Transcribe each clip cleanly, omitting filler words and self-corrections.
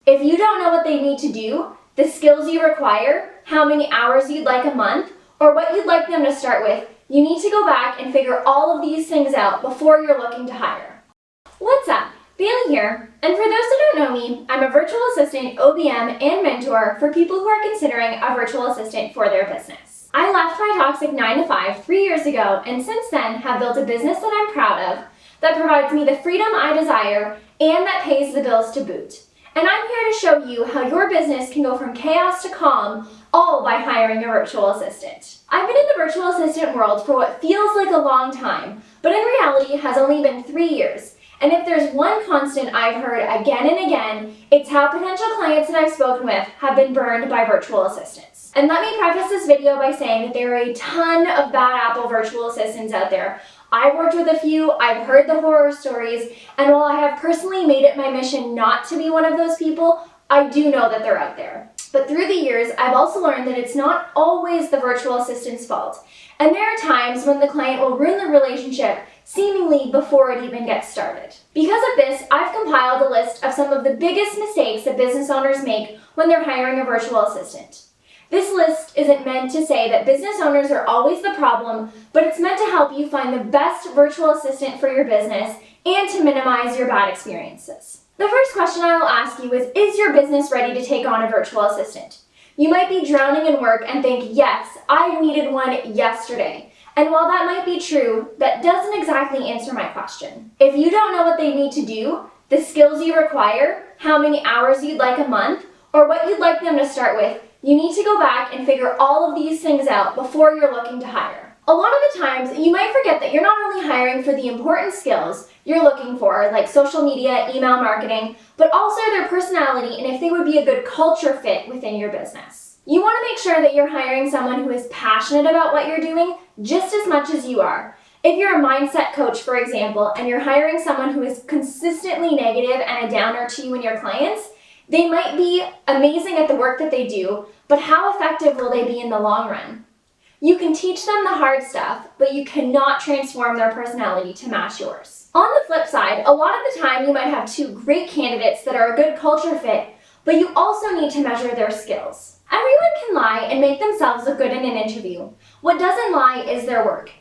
If you don't know what they need to do, the skills you require, how many hours you'd like a month, or what you'd like them to start with, you need to go back and figure all of these things out before you're looking to hire. What's up? Bailey here, and for those that don't know me, I'm a virtual assistant, OBM, and mentor for people who are considering a virtual assistant for their business. I left my toxic 9-to-5 3 years ago, and since then have built a business that I'm proud of, that provides me the freedom I desire, and that pays the bills to boot. And I'm here to show you how your business can go from chaos to calm, all by hiring a virtual assistant. I've been in the virtual assistant world for what feels like a long time, but in reality has only been 3 years. And if there's one constant I've heard again and again, it's how potential clients that I've spoken with have been burned by virtual assistants. And let me preface this video by saying that there are a ton of bad apple virtual assistants out there. I've worked with a few, I've heard the horror stories, and while I have personally made it my mission not to be one of those people, I do know that they're out there. But through the years, I've also learned that it's not always the virtual assistant's fault. And there are times when the client will ruin the relationship seemingly before it even gets started. Because of this, I've compiled a list of some of the biggest mistakes that business owners make when they're hiring a virtual assistant. This list isn't meant to say that business owners are always the problem, but it's meant to help you find the best virtual assistant for your business and to minimize your bad experiences. The first question I will ask you is your business ready to take on a virtual assistant? You might be drowning in work and think, yes, I needed one yesterday. And while that might be true, that doesn't exactly answer my question. If you don't know what they need to do, the skills you require, how many hours you'd like a month, or what you'd like them to start with, you need to go back and figure all of these things out before you're looking to hire. A lot of the times, you might forget that you're not only hiring for the important skills you're looking for, like social media, email marketing, but also their personality and if they would be a good culture fit within your business. You want to make sure that you're hiring someone who is passionate about what you're doing just as much as you are. If you're a mindset coach, for example, and you're hiring someone who is consistently negative and a downer to you and your clients, they might be amazing at the work that they do, but how effective will they be in the long run? You can teach them the hard stuff, but you cannot transform their personality to match yours. On the flip side, a lot of the time you might have two great candidates that are a good culture fit, but you also need to measure their skills. Everyone can lie and make themselves look good in an interview. What doesn't lie is their work.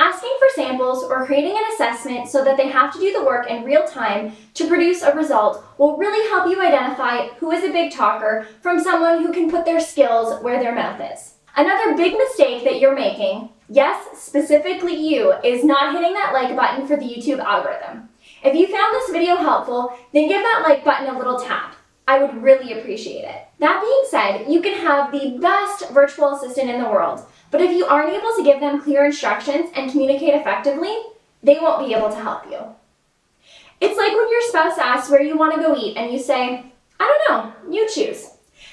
Asking for samples or creating an assessment so that they have to do the work in real time to produce a result will really help you identify who is a big talker from someone who can put their skills where their mouth is. Another big mistake that you're making, yes, specifically you, is not hitting that like button for the YouTube algorithm. If you found this video helpful, then give that like button a little tap. I would really appreciate it. That being said, you can have the best virtual assistant in the world, but if you aren't able to give them clear instructions and communicate effectively, they won't be able to help you. It's like when your spouse asks where you want to go eat and you say, I don't know, you choose.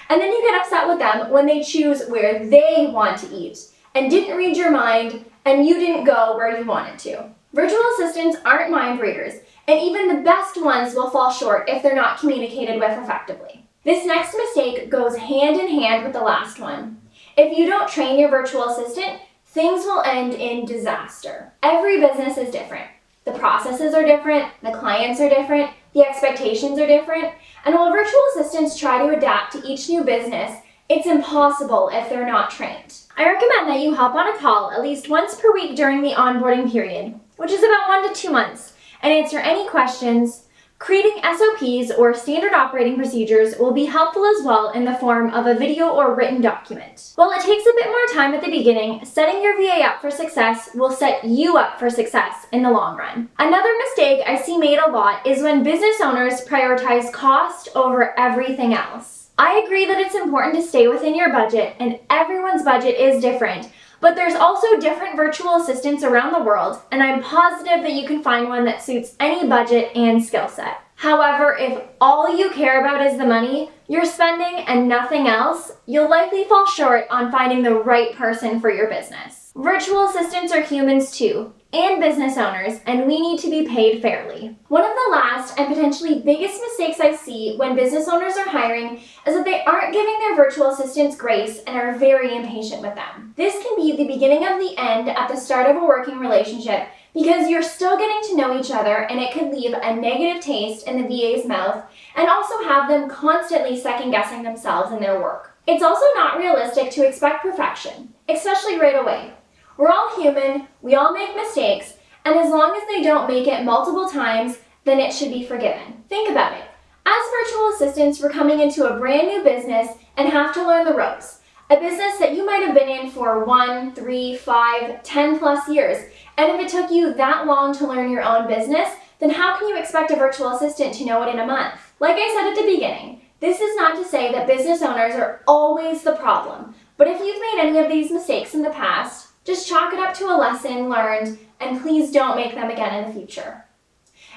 And then you get upset with them when they choose where they want to eat and didn't read your mind and you didn't go where you wanted to. Virtual assistants aren't mind readers, and even the best ones will fall short if they're not communicated with effectively. This next mistake goes hand in hand with the last one. If you don't train your virtual assistant, things will end in disaster. Every business is different. The processes are different, the clients are different, the expectations are different, and while virtual assistants try to adapt to each new business, it's impossible if they're not trained. I recommend that you hop on a call at least once per week during the onboarding period, which is about 1 to 2 months, and answer any questions. Creating SOPs or standard operating procedures will be helpful as well in the form of a video or written document. While it takes a bit more time at the beginning, setting your VA up for success will set you up for success in the long run. Another mistake I see made a lot is when business owners prioritize cost over everything else. I agree that it's important to stay within your budget, and everyone's budget is different, but there's also different virtual assistants around the world, and I'm positive that you can find one that suits any budget and skill set. However, if all you care about is the money you're spending and nothing else, you'll likely fall short on finding the right person for your business. Virtual assistants are humans too, and business owners, and we need to be paid fairly. One of the last and potentially biggest mistakes I see when business owners are hiring is that they aren't giving their virtual assistants grace and are very impatient with them. This can be the beginning of the end at the start of a working relationship because you're still getting to know each other and it could leave a negative taste in the VA's mouth, and also have them constantly second-guessing themselves in their work. It's also not realistic to expect perfection, especially right away. We're all human, we all make mistakes, and as long as they don't make it multiple times, then it should be forgiven. Think about it. As virtual assistants, we're coming into a brand new business and have to learn the ropes. A business that you might have been in for 1, 3, 5, 10 plus years. And if it took you that long to learn your own business, then how can you expect a virtual assistant to know it in a month? Like I said at the beginning, this is not to say that business owners are always the problem. But if you've made any of these mistakes in the past, just chalk it up to a lesson learned, and please don't make them again in the future.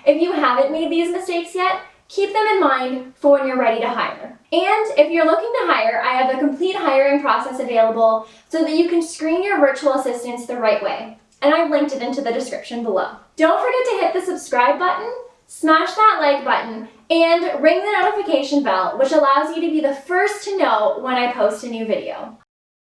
If you haven't made these mistakes yet, keep them in mind for when you're ready to hire. And if you're looking to hire, I have a complete hiring process available so that you can screen your virtual assistants the right way. And I've linked it into the description below. Don't forget to hit the subscribe button, smash that like button, and ring the notification bell, which allows you to be the first to know when I post a new video.